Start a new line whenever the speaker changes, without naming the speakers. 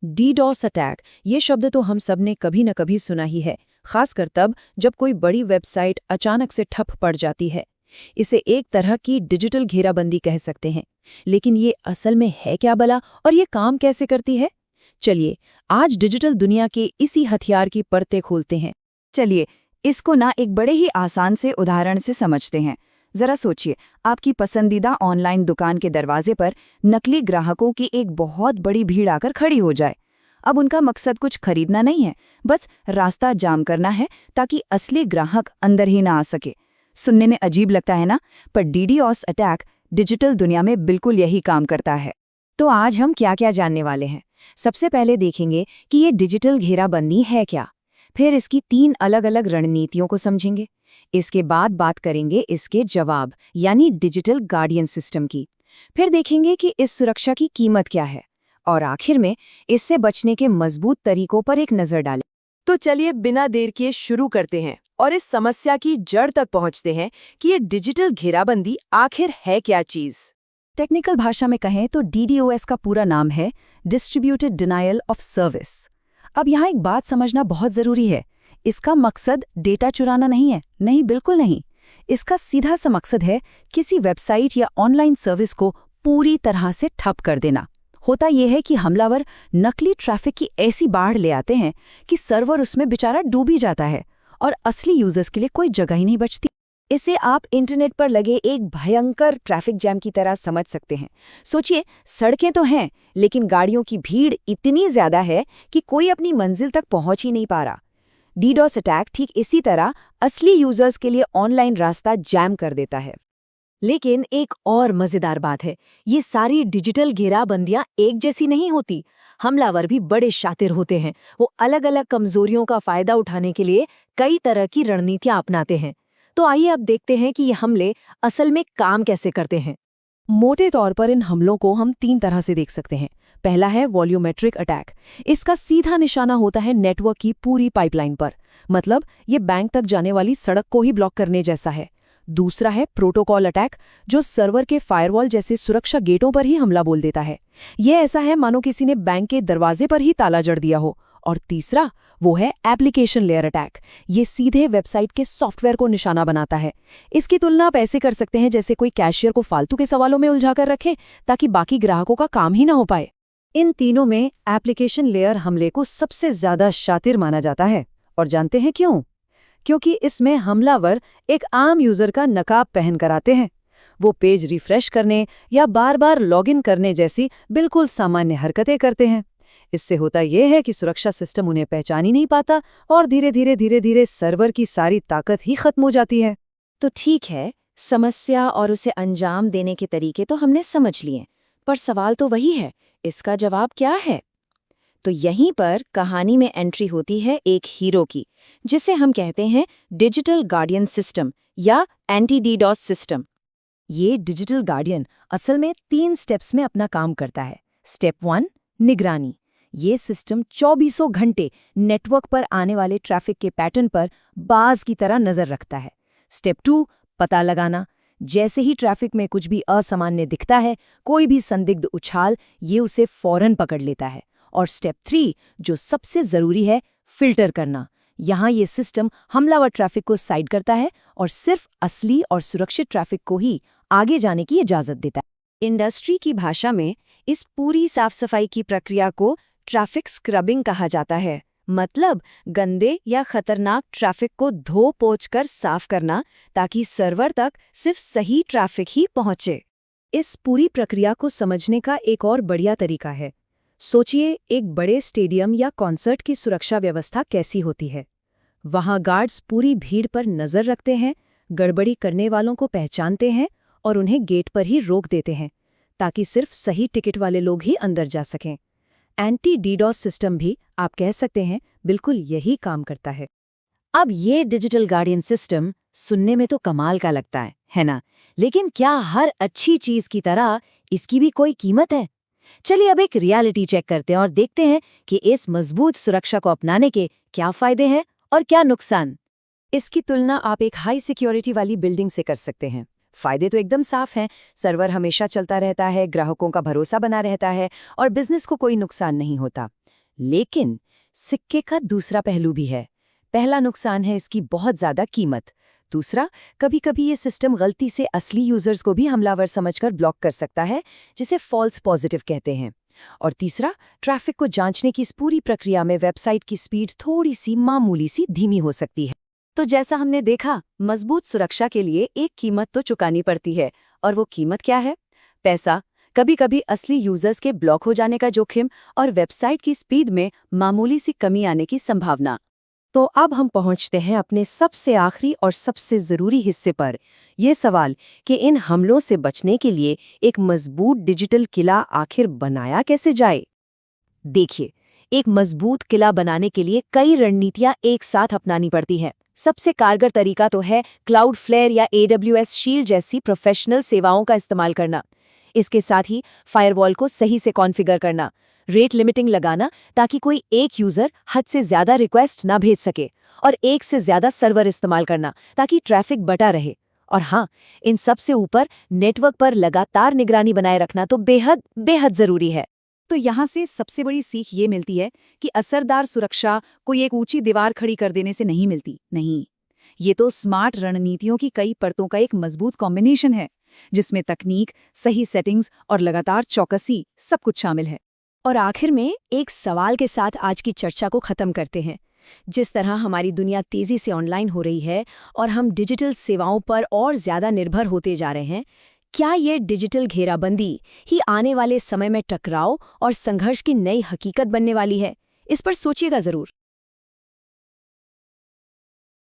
DDoS attack, ये शब्द तो हम सब ने कभी न कभी सुना ही है, खासकर तब जब कोई बड़ी वेबसाइट अचानक से ठप पड़ जाती है। इसे एक तरह की डिजिटल घेराबंदी कह सकते हैं। लेकिन ये असल में है क्या भला, और ये काम कैसे करती है? चलिए, आज डिजिटल दुनिया के इसी हथियार की परतें खोलते हैं।
चलिए, इसको ना एक बड़े ही आसान से उदाहरण से समझते हैं। जरा सोचिए, आपकी पसंदीदा ऑनलाइन दुकान के दरवाजे पर नकली ग्राहकों की एक बहुत बड़ी भीड़ आकर खड़ी हो जाए। अब उनका मकसद कुछ खरीदना नहीं है, बस रास्ता जाम करना है ताकि असली ग्राहक अंदर ही ना आ सके। सुनने में अजीब लगता है ना, पर डीडोस अटैक डिजिटल दुनिया में बिल्कुल यही काम करता है।
तो आज हम क्या क्या जानने वाले हैं? सबसे पहले देखेंगे कि ये डिजिटल घेराबंदी है क्या। फिर इसकी 3 अलग-अलग रणनीतियों को समझेंगे। इसके बाद बात करेंगे इसके जवाब, यानी डिजिटल गार्डियन सिस्टम की। फिर देखेंगे कि इस सुरक्षा की कीमत क्या है। और आखिर में इससे बचने के मजबूत तरीकों पर एक नजर डालें।
तो चलिए बिना देर किए शुरू करते हैं और इस समस्या की जड़ तक पहुंचते हैं कि ये डिजिटल घेराबंदी आखिर है क्या चीज।
टेक्निकल भाषा में कहें तो डीडोएस का पूरा नाम है डिस्ट्रीब्यूटेड डिनायल ऑफ सर्विस। अब यहाँ एक बात समझना बहुत जरूरी है। इसका मकसद डेटा चुराना नहीं है, नहीं, बिल्कुल नहीं। इसका सीधा सा मकसद है किसी वेबसाइट या ऑनलाइन सर्विस को पूरी तरह से ठप कर देना। होता यह है कि हमलावर नकली ट्रैफिक की ऐसी बाढ़ ले आते हैं कि सर्वर उसमें बेचारा डूब ही जाता है और असली यूजर्स के लिए कोई जगह ही नहीं बचती। इसे आप इंटरनेट पर लगे एक भयंकर ट्रैफिक जैम की तरह समझ सकते हैं। सोचिए, सड़कें तो हैं, लेकिन गाड़ियों की भीड़ इतनी ज्यादा है कि कोई अपनी मंजिल तक पहुंच ही नहीं पा रहा। डीडोस अटैक ठीक इसी तरह असली यूजर्स के लिए ऑनलाइन रास्ता जैम कर देता है।
लेकिन एक और मजेदार बात है, ये सारी डिजिटल घेराबंदियां एक जैसी नहीं होती। हमलावर भी बड़े शातिर होते हैं। वो अलग-अलग कमजोरियों का फायदा उठाने के लिए कई तरह की रणनीतियां अपनाते हैं। तो आइए अब देखते हैं कि ये हमले असल में काम कैसे करते हैं। मोटे तौर पर इन हमलों को हम 3 तरह से देख सकते हैं। पहला है वॉल्यूमेट्रिक अटैक। इसका सीधा निशाना होता है नेटवर्क की पूरी पाइपलाइन पर, मतलब ये बैंक तक जाने वाली सड़क को ही ब्लॉक करने जैसा है। दूसरा है प्रोटोकॉल अटैक, जो सर्वर के फायरवॉल जैसे सुरक्षा गेटों पर ही हमला बोल देता है। यह ऐसा है मानो किसी ने बैंक के दरवाजे पर ही ताला जड़ दिया हो। और तीसरा वो है एप्लीकेशन लेयर अटैक। ये सीधे वेबसाइट के सॉफ्टवेयर को निशाना बनाता है। इसकी तुलना आप ऐसे कर सकते हैं जैसे कोई कैशियर को फालतू के सवालों में उलझाकर रखे ताकि बाकी ग्राहकों का काम ही ना हो पाए।
इन तीनों में एप्लीकेशन लेयर हमले को सबसे ज्यादा शातिर माना जाता है। और जानते हैं क्यों? क्योंकि इसमें हमलावर एक आम यूजर का नकाब पहन कर आते हैं। वो पेज रिफ्रेश करने या बार बार लॉगिन करने जैसी बिल्कुल सामान्य हरकतें करते हैं। इससे होता यह है कि सुरक्षा सिस्टम उन्हें पहचान ही नहीं पाता और धीरे धीरे सर्वर की सारी ताकत ही खत्म हो जाती है।
तो ठीक है, समस्या और उसे अंजाम देने के तरीके तो हमने समझ लिए, पर सवाल तो वही है, इसका जवाब क्या है? तो यहीं पर कहानी में एंट्री होती है एक हीरो की, जिसे हम कहते हैं डिजिटल गार्डियन सिस्टम या एंटी डीडोस सिस्टम। ये डिजिटल गार्डियन असल में 3 स्टेप्स में अपना काम करता है। स्टेप 1, निगरानी। ये सिस्टम 24 घंटे नेटवर्क पर आने वाले ट्रैफिक के पैटर्न पर बाज की तरह नजर रखता है। स्टेप 2, पता लगाना। जैसे ही ट्रैफिक में कुछ भी असामान्य दिखता है, कोई भी संदिग्ध उछाल, ये उसे फौरन पकड़ लेता है। और स्टेप 3, जो सबसे जरूरी है, फिल्टर करना। यहाँ ये सिस्टम हमलावर ट्रैफिक को साइड करता है और सिर्फ असली और सुरक्षित ट्रैफिक को ही आगे जाने की इजाजत देता है। इंडस्ट्री की भाषा में इस पूरी साफ सफाई की प्रक्रिया को ट्रैफिक स्क्रबिंग कहा जाता है। मतलब गंदे या खतरनाक ट्रैफिक को धो पोंछ कर साफ करना, ताकि सर्वर तक सिर्फ सही ट्रैफिक ही पहुंचे। इस पूरी प्रक्रिया को समझने का एक और बढ़िया तरीका है। सोचिए, एक बड़े स्टेडियम या कॉन्सर्ट की सुरक्षा व्यवस्था कैसी होती है। वहां गार्ड्स पूरी भीड़ पर नजर रखते हैं, गड़बड़ी करने वालों को पहचानते हैं और उन्हें गेट पर ही रोक देते हैं, ताकि सिर्फ सही टिकट वाले लोग ही अंदर जा सकें। एंटी डीडोस सिस्टम भी, आप कह सकते हैं, बिल्कुल यही काम करता है। अब ये डिजिटल गार्डियन सिस्टम सुनने में तो कमाल का लगता है ना? लेकिन क्या हर अच्छी चीज की तरह इसकी भी कोई कीमत है? चलिए अब एक रियलिटी चेक करते हैं और देखते हैं कि इस मजबूत सुरक्षा को अपनाने के क्या फायदे हैं और क्या नुकसान। इसकी तुलना आप एक हाई सिक्योरिटी वाली बिल्डिंग से कर सकते हैं। फायदे तो एकदम साफ हैं, सर्वर हमेशा चलता रहता है, ग्राहकों का भरोसा बना रहता है और बिजनेस को कोई नुकसान नहीं होता। लेकिन सिक्के का दूसरा पहलू भी है। पहला नुकसान है इसकी बहुत ज्यादा कीमत। दूसरा, कभी-कभी ये सिस्टम गलती से असली यूजर्स को भी हमलावर समझकर ब्लॉक कर सकता है, जिसे फॉल्स पॉजिटिव कहते हैं। और तीसरा, ट्रैफिक को जांचने की इस पूरी प्रक्रिया में वेबसाइट की स्पीड थोड़ी सी मामूली सी धीमी हो सकती है। तो जैसा हमने देखा, मजबूत सुरक्षा के लिए एक कीमत तो चुकानी पड़ती है, और वो कीमत क्या है? पैसा, कभी-कभी असली यूजर्स के ब्लॉक हो जाने का जोखिम और वेबसाइट की स्पीड में मामूली सी कमी आने की संभावना। तो अब हम पहुंचते हैं अपने सबसे आखिरी और सबसे जरूरी हिस्से पर, ये सवाल कि इन हमलों से बचने के लिए एक मजबूत डिजिटल किला आखिर बनाया कैसे जाए। देखिए, एक मजबूत किला बनाने के लिए कई रणनीतियां एक साथ अपनानी पड़ती हैं। सबसे कारगर तरीका तो है क्लाउडफ्लेयर या AWS शील्ड जैसी प्रोफेशनल सेवाओं का इस्तेमाल करना। इसके साथ ही फायरवॉल को सही से कॉन्फ़िगर करना, रेट लिमिटिंग लगाना ताकि कोई एक यूजर हद से ज्यादा रिक्वेस्ट ना भेज सके, और एक से ज्यादा सर्वर इस्तेमाल करना ताकि ट्रैफिक बटा रहे। और हाँ, इन सब से ऊपर नेटवर्क पर लगातार निगरानी बनाए रखना तो बेहद बेहद जरूरी है।
तो यहाँ से सबसे बड़ी सीख ये मिलती है कि असरदार सुरक्षा कोई एक ऊंची दीवार खड़ी कर देने से नहीं मिलती। नहीं, ये तो स्मार्ट रणनीतियों की कई परतों का एक मजबूत कॉम्बिनेशन है, जिसमें तकनीक, सही सेटिंग्स और लगातार चौकसी सब कुछ शामिल है।
और आखिर में एक सवाल के साथ आज की चर्चा को खत्म करते हैं। जिस तरह हमारी दुनिया तेजी से ऑनलाइन हो रही है और हम डिजिटल सेवाओं पर और ज्यादा निर्भर होते जा रहे हैं, क्या ये डिजिटल घेराबंदी ही आने वाले समय में टकराव और संघर्ष की नई हकीकत बनने वाली है? इस पर सोचिएगा जरूर।